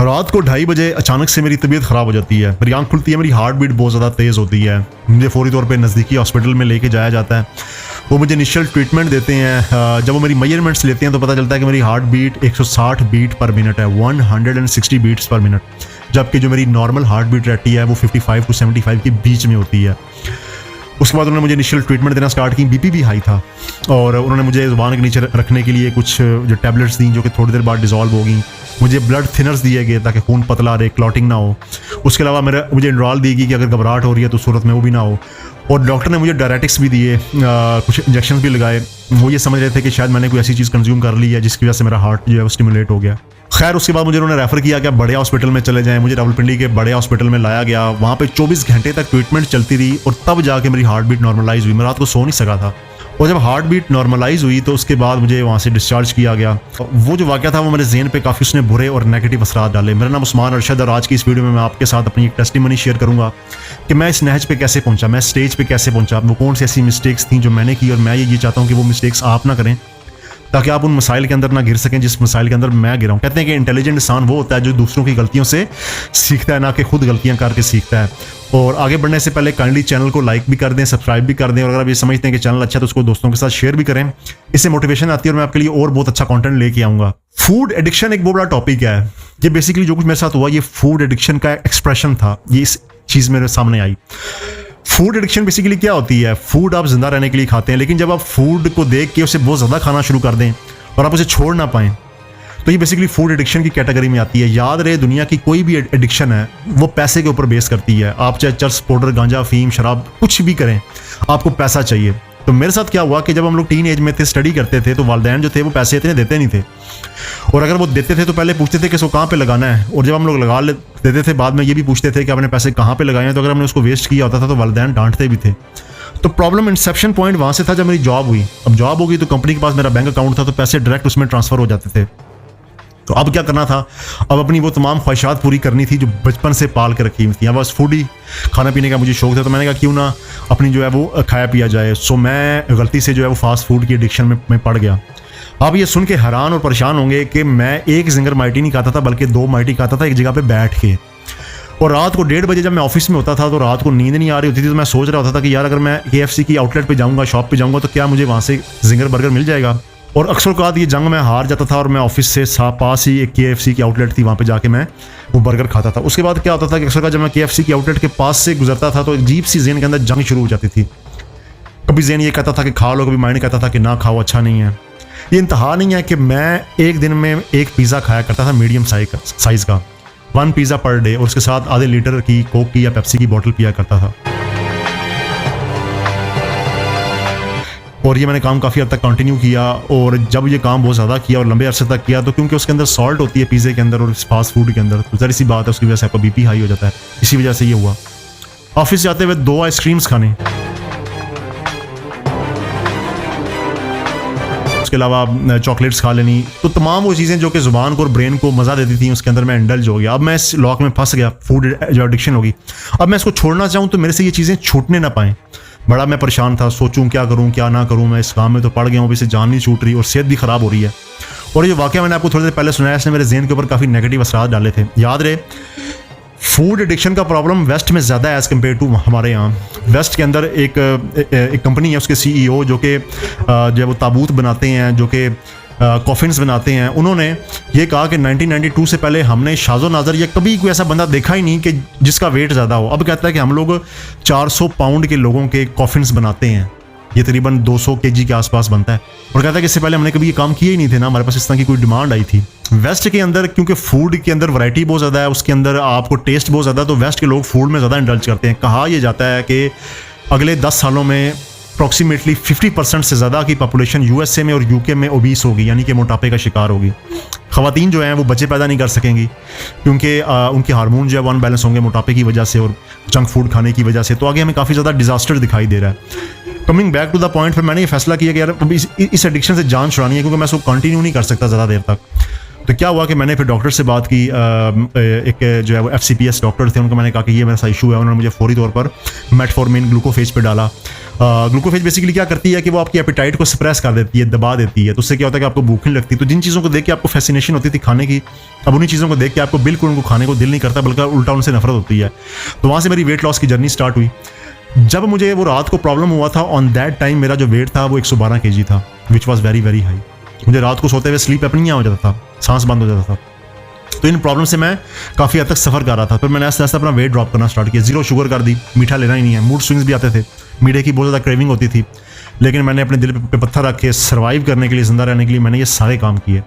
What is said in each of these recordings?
रात को 2:30 बजे अचानक से मेरी तबीयत ख़राब हो जाती है, मेरी आंख खुलती है, मेरी हार्ट बीट बहुत ज़्यादा तेज़ होती है। मुझे फौरी तौर पे नज़दीकी हॉस्पिटल में लेके जाया जाता है। वो मुझे इनिशियल ट्रीटमेंट देते हैं। जब वो मेरी मेजरमेंट्स लेते हैं तो पता चलता है कि मेरी heart beat 160 beat per minute है, 160 बीट्स पर मिनट, जबकि जो मेरी नॉर्मल हार्ट बीट रहती है वो 55 to 75 के बीच में होती है। उसके बाद उन्होंने मुझे इनिशियल ट्रीटमेंट देना स्टार्ट की। बीपी भी हाई था और उन्होंने मुझे ज़ुबान के नीचे रखने के लिए कुछ जो टैबलेट्स दी जो कि थोड़ी देर बाद डिज़ोल्व होगी। मुझे ब्लड थिनर्स दिए गए ताकि खून पतला रहे, क्लॉटिंग ना हो। उसके अलावा मुझे एंड्रॉल दी गई कि अगर घबराहट हो रही है तो सूरत में वो भी ना हो। और डॉक्टर ने मुझे डायरेटिक्स भी दिए, कुछ इंजेक्शन भी लगाए। वो ये समझ रहे थे कि शायद मैंने कोई ऐसी चीज़ कंज्यूम कर ली है जिसकी वजह से मेरा हार्ट जो है वो स्टिमुलेट हो गया। खैर उसके बाद मुझे उन्होंने रेफ़र किया कि आप बड़े हॉस्पिटल में चले जाएं। मुझे रावलपिंडी के बड़े हॉस्पिटल में लाया गया। वहाँ पे 24 घंटे तक ट्रीटमेंट चलती रही और तब जाके मेरी हार्ट बीट नॉर्मलाइज हुई। मैं रात को सो नहीं सका था और जब हार्ट बीट नॉर्मलाइज हुई तो उसके बाद मुझे वहाँ से डिस्चार्ज किया गया। वो जो वाक़या था वो मेरे ज़हन पे काफ़ी उसने बुरे और नेगेटिव असरात डाले। मेरा नाम उस्मान अरशद और आज की इस वीडियो में मैं आपके साथ अपनी एक टेस्टिमनी शेयर करूँगा कि मैं इस नहज पे कैसे पहुँचा, मैं स्टेज पे कैसे पहुँचा, वो कौन सी ऐसी मिस्टेक्स थी जो मैंने की और मैं ये चाहता हूँ कि वो मिस्टेक्स आप ना करें ताकि आप उन मसाइल के अंदर ना गिर सकें जिस मसाइल के अंदर मैं गिरा हूँ। कहते हैं कि इंटेलिजेंट इंसान वो होता है जो दूसरों की गलतियों से सीखता है, ना कि खुद गलतियाँ करके सीखता है। और आगे बढ़ने से पहले काइंडली चैनल को लाइक भी कर दें, सब्सक्राइब भी कर दें और अगर आप ये समझते हैं कि चैनल अच्छा है तो उसको दोस्तों के साथ शेयर भी करें। इससे मोटिवेशन आती है और मैं आपके लिए और बहुत अच्छा कंटेंट लेके आऊँगा। फूड एडिक्शन एक बहुत बड़ा टॉपिक है। ये बेसिकली जो कुछ मेरे साथ हुआ ये फूड एडिक्शन का एक्सप्रेशन था। ये इस चीज़ मेरे सामने आई। फूड एडिक्शन बेसिकली क्या होती है? फूड आप जिंदा रहने के लिए खाते हैं, लेकिन जब आप फूड को देख के उसे बहुत ज़्यादा खाना शुरू कर दें और आप उसे छोड़ ना पाएं तो ये बेसिकली फूड एडिक्शन की कैटेगरी में आती है। याद रहे दुनिया की कोई भी एडिक्शन है वो पैसे के ऊपर बेस करती है। आप चाहे चर्स, पाउडर, गांजा, अफीम, शराब कुछ भी करें, आपको पैसा चाहिए। तो मेरे साथ क्या हुआ कि जब हम लोग टीन एज में थे, स्टडी करते थे, तो वालिदैन जो थे वो पैसे इतने देते नहीं थे और अगर वो देते थे तो पहले पूछते थे कि इसको कहाँ पे लगाना है और जब हम लोग लगा देते थे बाद में ये भी पूछते थे कि आपने पैसे कहाँ पे लगाए हैं। तो अगर हमने उसको वेस्ट किया होता था तो वालिदैन डांटते भी थे। तो प्रॉब्लम इंसेप्शन पॉइंट वहाँ से था जब मेरी जॉब हुई। अब जॉब हो गई तो कंपनी के पास मेरा बैंक अकाउंट था तो पैसे डायरेक्ट उसमें ट्रांसफ़र हो जाते थे। तो अब क्या करना था? अब अपनी वो तमाम ख्वाहिशात पूरी करनी थी जो बचपन से पाल के रखी हुई थी। अब बस फूडी खाना पीने का मुझे शौक था तो मैंने कहा क्यों ना अपनी जो है वो खाया पिया जाए। सो मैं गलती से जो है वो फास्ट फूड की एडिक्शन में पड़ गया। आप ये सुन के हैरान और परेशान होंगे कि मैं एक जिंगर माइटी नहीं खाता था बल्कि 2 माइटी खाता था एक जगह पे बैठ के। और रात को 1:30 बजे जब मैं ऑफिस में होता था तो रात को नींद नहीं आ रही होती थी तो मैं सोच रहा होता था कि यार अगर मैं KFC की आउटलेट पे जाऊंगा, शॉप पे जाऊंगा तो क्या मुझे वहाँ से जिंगर बर्गर मिल जाएगा। और अक्सर औक़ात ये जंग मैं हार जाता था और मैं ऑफिस से पास ही एक KFC की आउटलेट थी, वहाँ पे जाके मैं वो बर्गर खाता था। उसके बाद क्या होता था कि अक्सर जब मैं KFC की आउटलेट के पास से गुजरता था तो अजीब सी ज़हन के अंदर जंग शुरू हो जाती थी। कभी ज़हन ये कहता था कि खा लो, कभी माइंड कहता था कि ना खाओ, अच्छा नहीं है। ये इंतहा नहीं है कि मैं एक दिन में एक पिज़्ज़ा खाया करता था मीडियम साइज़ का, 1 पिज़्ज़ा पर डे और उसके साथ आधे लीटर की कोक की या पेप्सी की बोतल पिया करता था। और ये मैंने काम काफ़ी हद तक कंटिन्यू किया और जब ये काम बहुत ज़्यादा किया और लंबे अरसे तक किया तो क्योंकि उसके अंदर सॉल्ट होती है पिज़्ज़े के अंदर और फास्ट फूड के अंदर तो ज़रा सी बात है उसकी वजह से आपका BP हाई हो जाता है। इसी वजह से ये हुआ। ऑफिस जाते हुए 2 आइसक्रीम्स खाने, उसके अलावा चॉकलेट्स खा लेनी, तो तमाम वो चीज़ें जो कि ज़ुबान को और ब्रेन को मज़ा देती थी उसके अंदर मैं इंडल्ज हो गया। अब मैं इस लॉक में फंस गया, फूड जो एडिक्शन होगी। अब मैं इसको छोड़ना चाहूँ तो मेरे से ये चीज़ें छूटने ना पाएँ। बड़ा मैं परेशान था, सोचूं क्या करूं क्या ना करूं। मैं इस काम में तो पड़ गया हूँ, अभी से जान नहीं छूट रही और सेहत भी ख़राब हो रही है। और ये वाक़या मैंने आपको थोड़ी देर पहले सुनाया, इसने मेरे ज़हन के ऊपर काफ़ी नेगेटिव असरात डाले थे। याद रहे फूड एडिक्शन का प्रॉब्लम वेस्ट में ज़्यादा है एज़ कम्पेयर टू हमारे यहाँ। वेस्ट के अंदर एक कंपनी है, उसके CEO जो कि जो वो ताबूत बनाते हैं, जो कि कॉफिन्स बनाते हैं, उन्होंने ये कहा कि 1992 से पहले हमने शाज़ो नाज़र या कभी कोई ऐसा बंदा देखा ही नहीं कि जिसका वेट ज़्यादा हो। अब कहता है कि हम लोग 400 पाउंड के लोगों के कॉफिन्स बनाते हैं, ये तकरीबन 200 kg के आसपास बनता है। और कहता है कि इससे पहले हमने कभी ये काम किया ही नहीं थे ना, हमारे पास इस तरह की कोई डिमांड आई थी। वेस्ट के अंदर क्योंकि फूड के अंदर वैरायटी बहुत ज़्यादा है, उसके अंदर आपको टेस्ट बहुत ज़्यादा है, तो वेस्ट के लोग फूड में ज़्यादा इंडल्ज करते हैं। कहा यह जाता है कि अगले 10 सालों में अप्रॉक्सीमेटली 50% से ज़्यादा की पॉपुलेशन USA में और UK में ओबीस होगी, यानी कि मोटापे का शिकार होगी। ख़वातीन जो हैं वो बच्चे पैदा नहीं कर सकेंगी क्योंकि उनके हार्मोन जो है वन बैलेंस होंगे मोटापे की वजह से और जंक फूड खाने की वजह से। तो आगे हमें काफ़ी ज़्यादा डिजास्टर दिखाई दे रहा है। Coming back to the point, फिर मैंने ये फैसला किया कि यार इस एडिक्शन से जान छुड़ानी है क्योंकि मैं इसको कंटिन्यू नहीं कर सकता ज़्यादा देर तक। तो क्या हुआ कि मैंने फिर डॉक्टर से बात की, एक जो है वो FCPS डॉक्टर थे, उनको मैंने कहा कि ये मेरा इशू है। उन्होंने मुझे फौरी तौर पर मेटफॉर्मिन ग्लूकोफेज पे डाला। ग्लूकोफेज बेसिकली क्या करती है कि वो आपकी एपेटाइट को सप्रेस कर देती है, दबा देती है। तो उससे क्या होता है कि आपको भूख नहीं लगती। तो जिन चीज़ों को देख के आपको फैसिनेशन होती थी खाने की, अब उन्हीं चीज़ों को देख के आपको बिल्कुल उनको खाने को दिल नहीं करता, बल्कि उल्टा उनसे नफरत होती है। तो वहाँ से मेरी वेट लॉस की जर्नी स्टार्ट हुई। जब मुझे वो रात को प्रॉब्लम हुआ था, ऑन दैट टाइम मेरा जो वेट था वो 112 kg था, which was very very high. मुझे रात को सोते हुए स्लीप एपनिया हो जाता था, सांस बंद हो जाता था। तो इन प्रॉब्लम से मैं काफ़ी हद तक सफ़र कर रहा था। फिर मैंने ऐसे ऐसे अपना वेट ड्रॉप करना स्टार्ट किया, 0 शुगर कर दी, मीठा लेना ही नहीं है। मूड स्विंग्स भी आते थे, मीठे की बहुत ज़्यादा क्रेविंग होती थी, लेकिन मैंने अपने दिल पे पत्थर रख के सर्वाइव करने के लिए, जिंदा रहने के लिए मैंने ये सारे काम किए।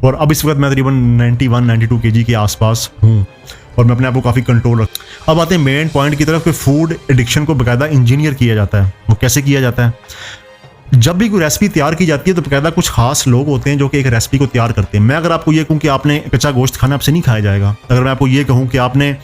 और अब इस वक्त मैं तकरीबन 91-92 kg के आसपास हूँ और मैं अपने आप को काफ़ी कंट्रोल रख। अब आते हैं मेन पॉइंट की तरफ कि फूड एडिक्शन को बाकायदा इंजीनियर किया जाता है। वो कैसे किया जाता है? जब भी कोई रेसिपी तैयार की जाती है तो बाकायदा कुछ खास लोग होते हैं जो कि एक रेसिपी को तैयार करते हैं। मैं अगर आपको ये कहूँ कि आपने कच्चा गोश्त खाना, आपसे नहीं खाया जाएगा। अगर मैं आपको ये कहूँ कि आपने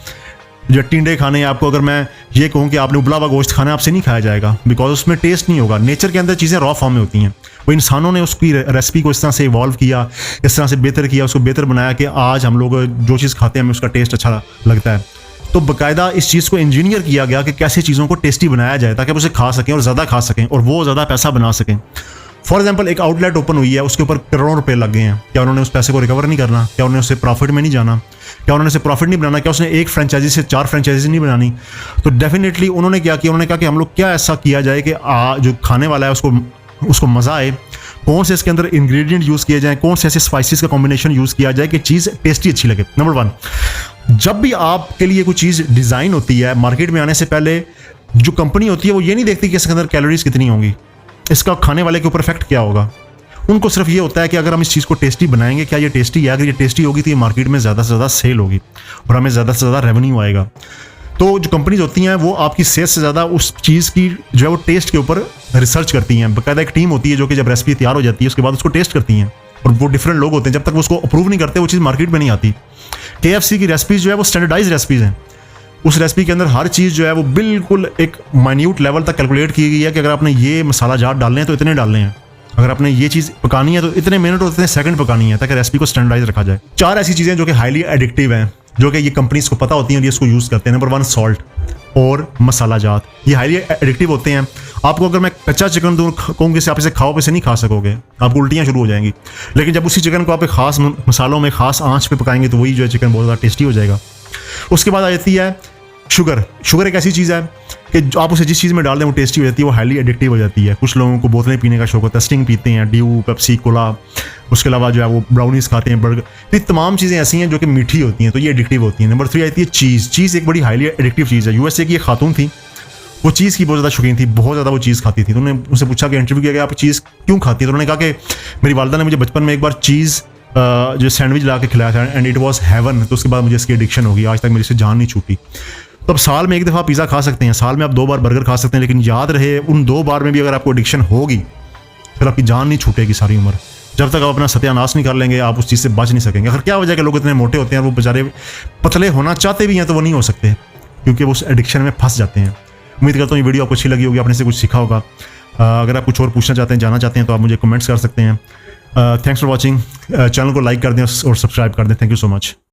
जो टिंडे खाने हैं, आपको अगर मैं ये कहूँ कि आपने उबला हुआ गोश्त खाना, आपसे नहीं खाया जाएगा, बिकॉज उसमें टेस्ट नहीं होगा। नेचर के अंदर चीज़ें रॉ फॉर्म में होती हैं। वो इंसानों ने उसकी रेसिपी को इस तरह से इवॉल्व किया, इस तरह से बेहतर किया, उसको बेहतर बनाया कि आज हम लोग जो चीज़ खाते हैं हमें उसका टेस्ट अच्छा लगता है। तो बाकायदा इस चीज़ को इंजीनियर किया गया कि कैसे चीज़ों को टेस्टी बनाया जाए ताकि आप उसे खा सकें और ज़्यादा खा सकें और वो ज़्यादा पैसा बना सकें। फॉर एग्जाम्पल, एक आउटलेट ओपन हुई है, उसके ऊपर करोड़ों रुपए लग गए हैं। क्या उन्होंने उस पैसे को रिकवर नहीं करना? क्या उन्होंने उससे प्रॉफिट में नहीं जाना? क्या उन्होंने उसे प्रॉफिट नहीं बनाना? क्या उसने एक फ्रेंचाइजी से 4 फ्रेंचाइजी नहीं बनानी? तो डेफिनेटली उन्होंने क्या किया, उन्होंने कहा कि हम लोग क्या ऐसा किया जाए कि जो खाने वाला है उसको मज़ा आए। कौन से इसके अंदर इंग्रेडिएंट यूज़ किए जाएँ, कौन से ऐसे स्पाइसेस का कॉम्बिनेशन यूज़ किया जाए कि चीज़ टेस्टी अच्छी लगे। नंबर 1, जब भी आपके लिए कोई चीज़ डिज़ाइन होती है, मार्केट में आने से पहले जो कंपनी होती है वो ये नहीं देखती कि इसके अंदर कैलोरीज कितनी होंगी, इसका खाने वाले के ऊपर इफेक्ट क्या होगा। उनको सिर्फ ये होता है कि अगर हम इस चीज़ को टेस्टी बनाएंगे, क्या ये टेस्टी है? अगर ये टेस्टी होगी तो ये मार्केट में ज़्यादा से ज़्यादा सेल होगी और हमें ज़्यादा से ज़्यादा रेवेन्यू आएगा। तो जो कंपनीज होती हैं वो आपकी सेल से ज़्यादा उस चीज़ की जो है वो टेस्ट के ऊपर रिसर्च करती हैं। बाकायदा एक टीम होती है जो कि जब रेसिपी तैयार हो जाती है उसके बाद उसको टेस्ट करती हैं, और वो डिफरेंट लोग होते हैं। जब तक वो उसको अप्रूव नहीं करते वो चीज़ मार्केट में नहीं आती। KFC की रेसिपीज़ जो है वो स्टैंडर्डाइज रेसिपीज़ हैं। उस रेसिपी के अंदर हर चीज़ जो है वो बिल्कुल एक माइन्यूट लेवल तक कैलकुलेट की गई है कि अगर आपने ये मसाला जाट डालने हैं तो इतने डालने हैं, अगर आपने ये चीज़ पकानी है तो इतने मिनट और इतने सेकंड पकानी है, ताकि रेसिपी को स्टैंडर्डाइज रखा जाए। 4 ऐसी चीज़ें जो कि हाईली एडिक्टिव हैं, जो कि ये कंपनीज को पता होती हैं और ये इसको यूज़ करते हैं। नंबर 1, सॉल्ट और मसाला जात, ये हाईली एडिक्टिव होते हैं। आपको अगर मैं कच्चा चिकन दूँ, कहूँगी से आप इसे खाओ, इसे नहीं खा सकोगे, आपको उल्टियाँ शुरू हो जाएंगी। लेकिन जब उसी चिकन को आप एक खास मसालों में, खास आँच पे पकाएंगे तो वही जो है चिकन बहुत ज़्यादा टेस्टी हो जाएगा। उसके बाद आ जाती है शुगर एक ऐसी चीज़ है कि आप उसे जिस चीज़ में डाल दें वो टेस्टी हो जाती है, वो हाईली एडिक्टिव हो जाती है। कुछ लोगों को बोतलें पीने का शौक होता है, स्टिंग पीते हैं, ड्यू, पेप्सी, कोला, उसके अलावा जो है वो ब्राउनीज खाते हैं, बर्गर। तो ये तमाम चीज़ें ऐसी हैं जो कि मीठी होती हैं, तो ये एडिक्टिव होती हैं। नंबर 3 आती है चीज़ एक बड़ी हाईली एडिक्टिव चीज़ है। USA की एक खातून थी, वो चीज़ की बहुत ज़्यादा शौकीन थी, बहुत ज़्यादा वो चीज़ खाती थी। तो उन्होंने उनसे पूछा कि इंटरव्यू किया कि आप चीज़ क्यों खाती है? तो उन्होंने कहा कि मेरी वालदा ने मुझे बचपन में एक बार चीज़ जो सैंडविच ला के खिलाया था एंड इट वॉज हेवन। तो उसके बाद मुझे इसकी एडिक्शन होगी, आज तक मेरी से जान नहीं छूटी। तो अब साल में 1 दफ़ा पिज़्ज़ा खा सकते हैं, साल में आप 2 बार बर्गर खा सकते हैं, लेकिन याद रहे उन 2 बार में भी अगर आपको एडिक्शन होगी फिर आपकी जान नहीं छूटेगी सारी उम्र। जब तक आप अपना सत्यानाश नहीं कर लेंगे आप उस चीज़ से बच नहीं सकेंगे। अगर क्या वजह है कि लोग इतने मोटे होते हैं, वो बेचारे पतले होना चाहते भी हैं तो वो नहीं हो सकते क्योंकि वो उस एडिक्शन में फंस जाते हैं। उम्मीद करता हूँ ये वीडियो आपको अच्छी लगी होगी, आपने से कुछ सीखा होगा। अगर आप कुछ और पूछना चाहते हैं, जानना चाहते हैं तो आप मुझे कमेंट्स कर सकते हैं। Thanks for watching. चैनल को लाइक कर दें और सब्सक्राइब कर दें। Thank you so much.